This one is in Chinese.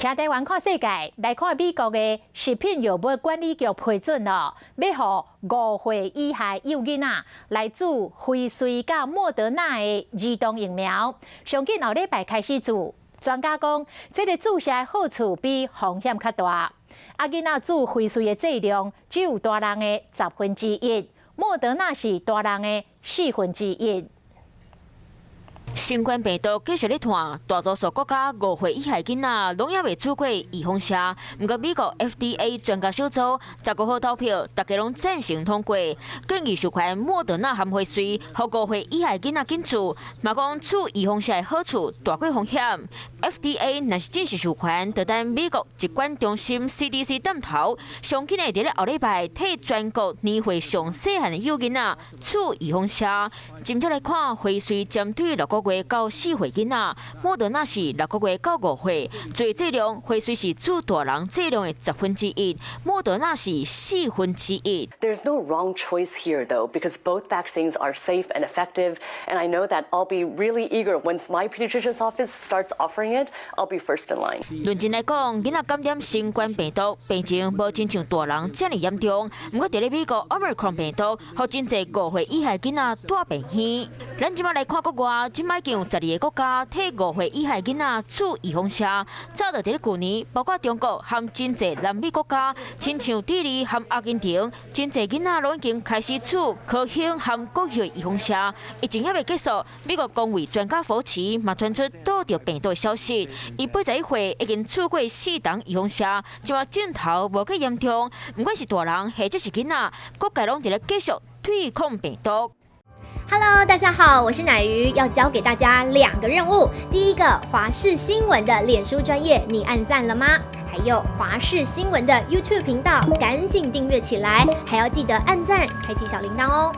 听台湾看世界，来看美国的食品药物管理局批准了，要予5岁以下幼囡仔来注辉瑞甲莫德纳的儿童疫苗，上紧后礼拜开始注。专家讲，这个注射的好处比风险较大。囡仔注辉瑞的剂量只有大人的1/10，莫德纳是大人的1/4。新冠病毒继续咧传，大多数国家5岁以下囡仔拢也未注过预防针。不过美国 FDA 专家小组19号投票，大家拢赞成通过，建议授权莫德纳和辉瑞，予5岁以下囡仔紧注。嘛讲注预防针的好处大过风险。FDA 若是正式授权，就等美国疾管中心 CDC 点头，上紧的伫咧后礼拜替全国年岁上细汉的幼囡仔注预防针。今朝来看，辉瑞针对6个月到4岁囡仔，莫德纳是6个月到5岁，最剂量辉瑞是注大人剂量的1/10，莫德纳是1/4。There's no wrong choice here, though, because both vaccines are safe and effective, and I know that I'll be really eager once my pediatrician's office starts offering it. I'll be first in line. 论真来讲，囡仔感染新冠病毒病情无亲像大人这么严重，不过伫咧美国 Omicron 病毒，互真侪5岁以下囡仔大病险。咱即摆来看国外，即摆已经有12个国家替5岁以下囡仔注预防针。早就伫咧去年，包括中国和真侪南美国家，亲像智利和阿根廷，真侪囡仔拢已经开始注科兴和国药预防针。疫情还未结束，美国公卫专家福奇嘛传出倒着病毒的消息，伊81岁已经注过4档预防针，即马镜头无计严重，不管是大人或者是囡仔，各界拢伫咧继续对抗病毒。Hello， 大家好，我是乃瑜，要教给大家2个任务。第一个，华视新闻的脸书专页，你按赞了吗？还有华视新闻的 YouTube 频道，赶紧订阅起来，还要记得按赞，开启小铃铛哦。